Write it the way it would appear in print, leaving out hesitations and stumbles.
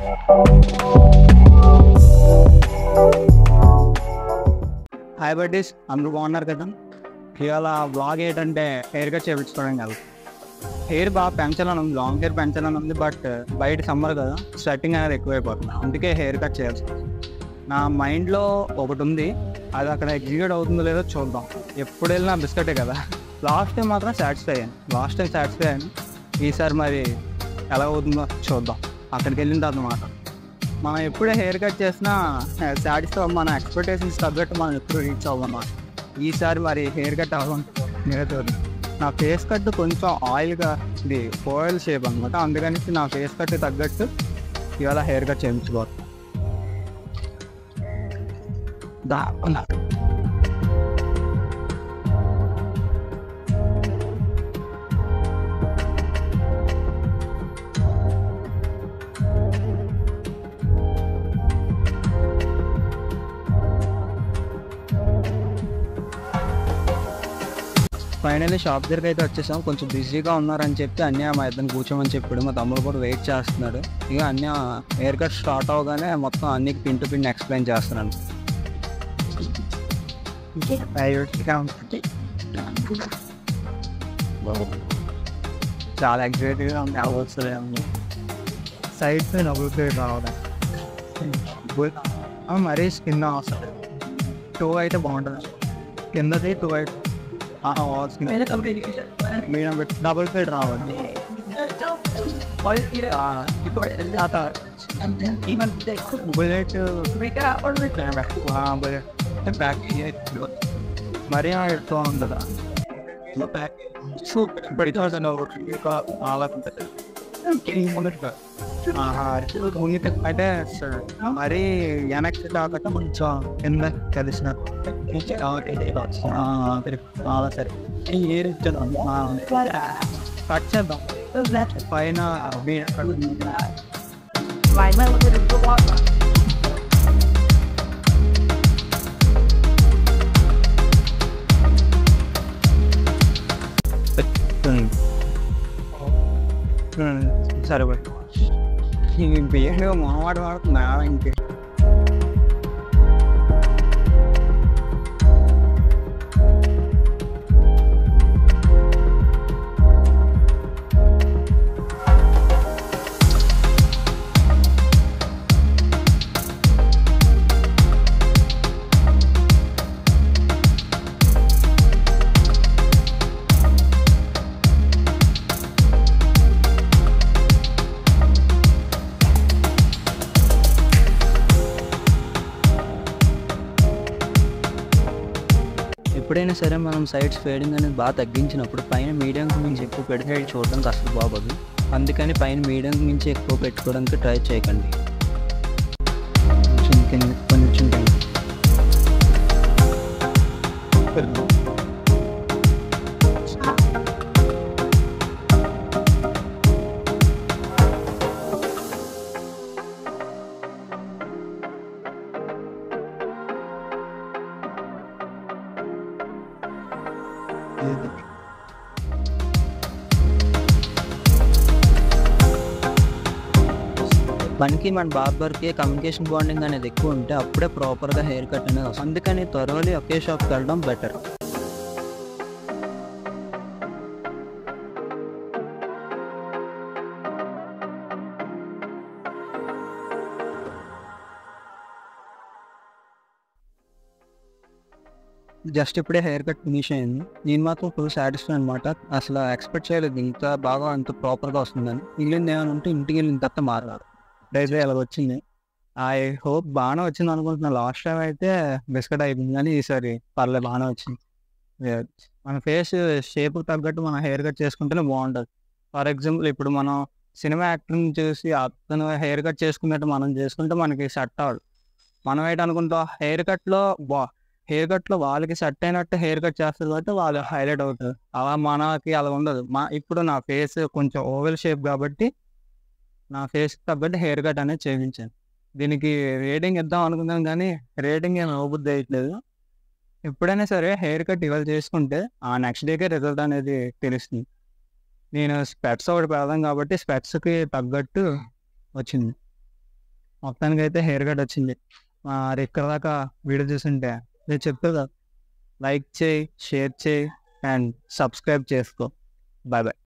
Hi buddies, అందరూ బాగున్నారు కదా. ఇవాళ బ్లాగ్ ఏంటంటే హెయిర్ కట్ చేయించుకోవడం కాదు. హెయిర్ బాగా పెంచాలని ఉంది, లాంగ్ హెయిర్ పెంచాలని ఉంది. బట్ బయట సమ్మర్ కదా, స్వెట్టింగ్ అనేది ఎక్కువైపోతుంది. అందుకే హెయిర్ కట్ చేయాల్సి నా మైండ్లో ఒకటి ఉంది. అది అక్కడ ఎగ్జిక్యూట్ అవుతుందో లేదో చూద్దాం. ఎప్పుడు వెళ్ళినా బిస్కెటే కదా. లాస్ట్ టైం మాత్రం సాటిస్ఫై అయ్యాను. ఈసారి మరి ఎలా అవుతుందో చూద్దాం. అక్కడికి వెళ్ళిన తర్వాత మాట మనం ఎప్పుడే హెయిర్ కట్ చేసినా సాటిస్ఫై, మన ఎక్స్పెక్టేషన్స్ తగ్గట్టు మనం ఎప్పుడు రీచ్ అవ్వమాట. ఈసారి మరి హెయిర్ కట్ అవ్వదు. నా ఫేస్ కట్ కొంచెం ఆయిల్గా, ఇది ఫోయిల్ షేప్ అనమాట. అందుకని నా ఫేస్ కట్ తగ్గట్టు ఇవాళ హెయిర్ కట్ చేయించుకోవాలి. ఫైనల్లీ షాప్ దగ్గరికి అయితే వచ్చేసాం. కొంచెం బిజీగా ఉన్నారని చెప్పి అన్య మా ఇద్దరిని కూర్చోమని చెప్పాడు. మా తమ్ముడు కూడా వెయిట్ చేస్తున్నాడు. ఇక అన్య హెయిర్ కట్ స్టార్ట్ అవగానే మొత్తం అన్నికి పిన్ టు పిన్ ఎక్స్ప్లెయిన్ చేస్తున్నాను. చాలా ఎగ్జైటివ్గా ఉంది. అవసరం సైడ్ నవ్వుతుంది రావడం. మరీ స్కిన్ అవసరం టూ అయితే బాగుంటుంది. కిందది టూ అయితే డబుల్ ఫీడ్ రావాలి. బుల్లెట్ మరీ ఎడుతూ ఉంటుందా అంటే మరీ వెనక్కి కాకుండా కొంచెం కింద కలిసినట్టు సరే కట్ చేద్దాం పైన. సరే బియ్యంగా మొహమాట వాడుతున్నా ఇంకే. ఎప్పుడైనా సరే మనం సైడ్స్ ఫేడింగ్ అనేది బాగా తగ్గించినప్పుడు పైన మీడియం నుంచి ఎక్కువ పెడితే చూడడానికి అసలు బాగోదు. అందుకని పైన మీడియం నుంచి ఎక్కువ పెట్టుకోవడానికి ట్రై చేయకండి. కొంచెం మనకి మన బార్బర్కి కమ్యూనికేషన్ బాండింగ్ అనేది ఎక్కువ ఉంటే అప్పుడే ప్రాపర్గా హెయిర్ కట్ అనేది వస్తుంది. అందుకని త్వరలో ఒకే షాప్కి వెళ్ళడం బెటర్. జస్ట్ ఇప్పుడే హెయిర్ కట్ ఫినిష్ అయింది. నేను మాత్రం ఫుల్ సాటిస్ఫై అనమాట. అసలు ఎక్స్పెక్ట్ చేయలేదు ఇంత బాగా అంత ప్రాపర్గా వస్తుందని. మిగిలింది ఏమైనా ఉంటే ఇంటికి వెళ్ళిన తర్వాత మారాలి. అయితే అలా వచ్చింది. ఐ హోప్ బాగానే వచ్చింది అనుకుంటున్నాను. లాస్ట్ టైం అయితే బిస్కెట్ అయిపోయింది, కానీ ఈసారి పర్లేదు బాగానే వచ్చింది. మన ఫేస్ షేప్కి తగ్గట్టు మనం హెయిర్ కట్ చేసుకుంటేనే బాగుంటుంది. ఫర్ ఎగ్జాంపుల్ ఇప్పుడు మనం సినిమా యాక్టర్ని చూసి అతను హెయిర్ కట్ చేసుకున్నట్టు మనం చేసుకుంటే మనకి సెట్ అవ్వదు. మనం ఏంటనుకుంటాం, హెయిర్ కట్లో వాళ్ళకి సెట్ అయినట్టు హెయిర్ కట్ చేస్తారు కాబట్టి వాళ్ళు హైలైట్ అవుతారు. అలా మనకి అలా ఉండదు. ఇప్పుడు నా ఫేస్ కొంచెం ఓవెల్ షేప్ కాబట్టి నా ఫేస్కి తగ్గట్టు హెయిర్ కట్ అనేది చేయించాను. దీనికి రేటింగ్ ఇద్దాం అనుకున్నాను, కానీ రేటింగ్ ఏమి ఇవ్వబుద్ధి అయ్యట్లేదు. ఎప్పుడైనా సరే హెయిర్ కట్ ఇవాళ చేసుకుంటే ఆ నెక్స్ట్ డేకే రిజల్ట్ అనేది తెలుస్తుంది. నేను స్పెట్స్ ఒకటి పెడదాం కాబట్టి స్పెట్స్కి తగ్గట్టు వచ్చింది. మొత్తానికి అయితే హెయిర్ కట్ వచ్చింది. ఇక్కడ దాకా వీడియో చూసుంటే నేను చెప్పే కదా, లైక్ చేయి, షేర్ చేయి అండ్ సబ్స్క్రైబ్ చేసుకో. Bye bye.